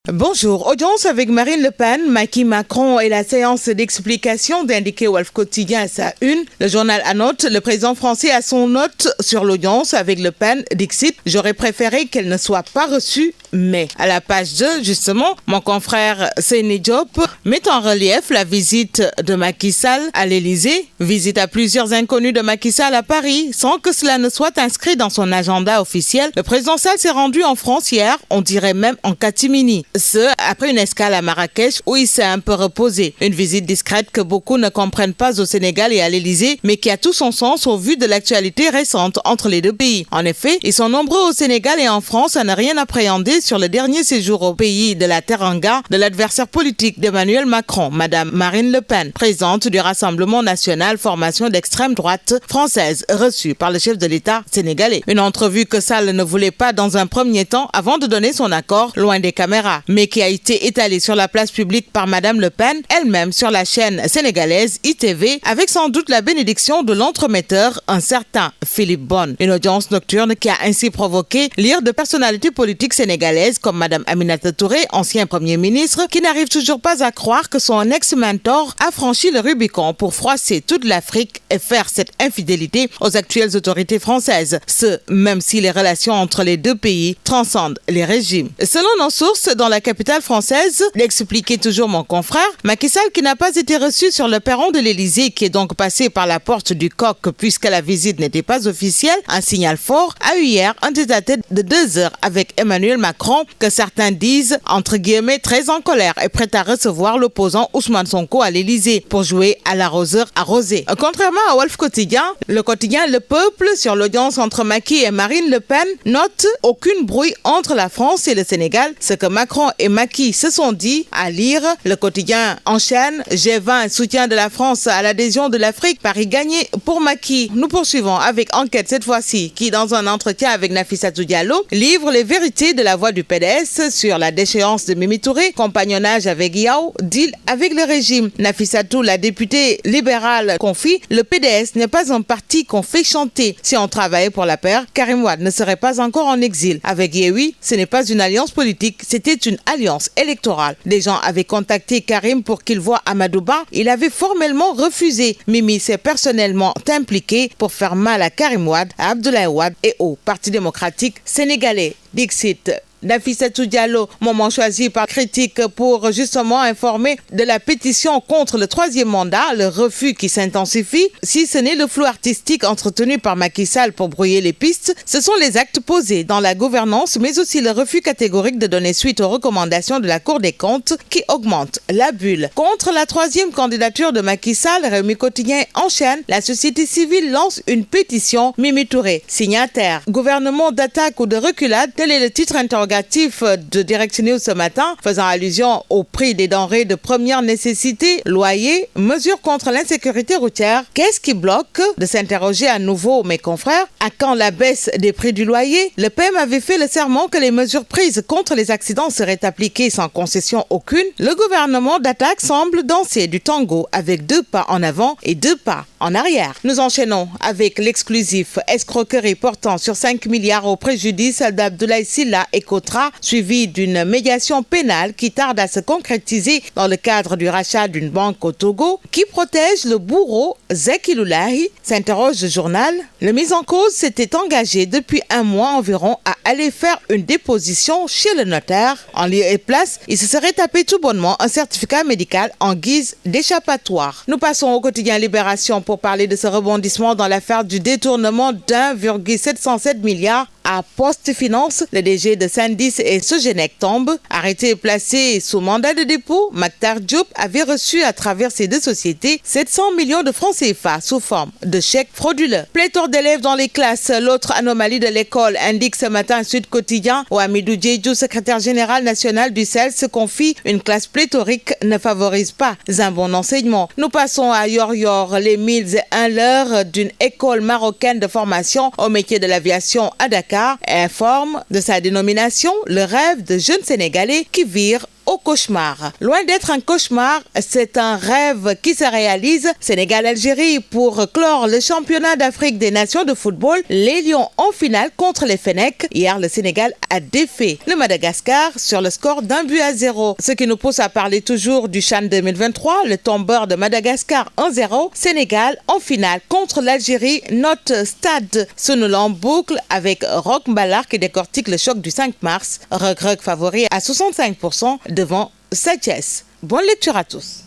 Bonjour, audience avec Marine Le Pen, Macky Macron et la séance d'explication d'indiquer Wolf Quotidien à sa une. Le journal annote, le président français a son note sur l'audience avec Le Pen, dixit, j'aurais préféré qu'elle ne soit pas reçue, mais. À la page 2, justement, mon confrère Seyni Diop met en relief la visite de Macky Sall à l'Élysée, visite à plusieurs inconnus de Macky Sall à Paris, sans que cela ne soit inscrit dans son agenda officiel. Le président Sall s'est rendu en France hier, on dirait même en catimini. Ce, après une escale à Marrakech où il s'est un peu reposé. Une visite discrète que beaucoup ne comprennent pas au Sénégal et à l'Élysée, mais qui a tout son sens au vu de l'actualité récente entre les deux pays. En effet, ils sont nombreux au Sénégal et en France à ne rien appréhender sur le dernier séjour au pays de la Teranga de l'adversaire politique d'Emmanuel Macron, Madame Marine Le Pen, présidente du Rassemblement national, formation d'extrême droite française, reçue par le chef de l'État sénégalais. Une entrevue que Sall ne voulait pas dans un premier temps avant de donner son accord loin des caméras, mais qui a été étalée sur la place publique par Madame Le Pen, elle-même sur la chaîne sénégalaise ITV, avec sans doute la bénédiction de l'entremetteur, un certain Philippe Bonne. Une audience nocturne qui a ainsi provoqué l'ire de personnalités politiques sénégalaises comme Madame Aminata Touré, ancien Premier ministre, qui n'arrive toujours pas à croire que son ex-mentor a franchi le Rubicon pour froisser toute l'Afrique et faire cette infidélité aux actuelles autorités françaises. Ce, même si les relations entre les deux pays transcendent les régimes. Selon nos sources, dans la capitale française, l'expliquait toujours mon confrère, Macky Sall qui n'a pas été reçu sur le perron de l'Élysée, qui est donc passé par la porte du Coq puisque la visite n'était pas officielle, un signal fort, a eu hier un tête-à-tête de 2 heures avec Emmanuel Macron, que certains disent, entre guillemets, très en colère et prêt à recevoir l'opposant Ousmane Sonko à l'Élysée pour jouer à l'arroseur arrosé. Contrairement à Wolf Quotidien, le quotidien Le Peuple, sur l'audience entre Macky et Marine Le Pen, note aucune brouille entre la France et le Sénégal, ce que Macron et Macky se sont dit à lire. Le quotidien enchaîne, G20 soutien de la France à l'adhésion de l'Afrique, Paris gagné pour Macky. Nous poursuivons avec Enquête cette fois-ci, qui dans un entretien avec Nafissatou Diallo, livre les vérités de la voix du PDS sur la déchéance de Mimi Touré, compagnonnage avec Yao, deal avec le régime. Nafissatou, la députée libérale, confie, le PDS n'est pas un parti qu'on fait chanter. Si on travaillait pour la paix, Karim Wade ne serait pas encore en exil. Avec Yewwi, ce n'est pas une alliance politique, c'était une alliance électorale. Des gens avaient contacté Karim pour qu'il voie Amadou Ba. Il avait formellement refusé. Mimi s'est personnellement impliqué pour faire mal à Karim Wade, à Abdoulaye Wade et au Parti démocratique sénégalais. Dixit Nafissatou Diallo, moment choisi par Critique pour justement informer de la pétition contre le 3e mandat, le refus qui s'intensifie. Si ce n'est le flou artistique entretenu par Macky Sall pour brouiller les pistes, ce sont les actes posés dans la gouvernance, mais aussi le refus catégorique de donner suite aux recommandations de la Cour des comptes qui augmente la bulle. Contre la 3e candidature de Macky Sall, Rewmi Quotidien enchaîne, la société civile lance une pétition, Mimi Touré, signataire. Gouvernement d'attaque ou de reculade, tel est le titre interrogatif de Direct News ce matin, faisant allusion au prix des denrées de première nécessité, loyer, mesures contre l'insécurité routière. Qu'est-ce qui bloque? De s'interroger à nouveau mes confrères. À quand la baisse des prix du loyer? Le PM avait fait le serment que les mesures prises contre les accidents seraient appliquées sans concession aucune. Le gouvernement d'attaque semble danser du tango avec 2 pas en avant et 2 pas en arrière. Nous enchaînons avec l'exclusif escroquerie portant sur 5 milliards au préjudice d'Abdoulaye Sylla et Cotra, suivi d'une médiation pénale qui tarde à se concrétiser dans le cadre du rachat d'une banque au Togo. Qui protège le bourreau Zeki Loulahi? S'interroge le journal. Le mis en cause s'était engagé depuis 1 mois environ à aller faire une déposition chez le notaire. En lieu et place, il se serait tapé tout bonnement un certificat médical en guise d'échappatoire. Nous passons au quotidien Libération pour parler de ce rebondissement dans l'affaire du détournement d'1,707 milliard à Poste Finance. Le DG de Sandis et Sogenec tombe. Arrêté et placé sous mandat de dépôt, Maktar Diop avait reçu à travers ces 2 sociétés 700 millions de francs CFA sous forme de chèques frauduleux. Pléthore d'élèves dans les classes. L'autre anomalie de l'école, indique ce matin Sud Quotidien. Ouamidou Diédhiou, secrétaire général national du CEL, se confie, une classe pléthorique ne favorise pas un bon enseignement. Nous passons à Yor, les 1001 leurres d'une école marocaine de formation au métier de l'aviation à Dakar. Informe de sa dénomination, le rêve de jeunes Sénégalais qui virent au cauchemar. Loin d'être un cauchemar, c'est un rêve qui se réalise. Sénégal-Algérie pour clore le championnat d'Afrique des nations de football. Les Lions en finale contre les Fennecs. Hier, le Sénégal a défait le Madagascar sur le score d'1-0. Ce qui nous pousse à parler toujours du CHAN 2023, le tombeur de Madagascar 1-0. Sénégal en finale contre l'Algérie. Notre stade Sonol en boucle avec Roch Mbalart qui décortique le choc du 5 mars. Reug favori à 65% devant Sa Thiès. Bonne lecture à tous.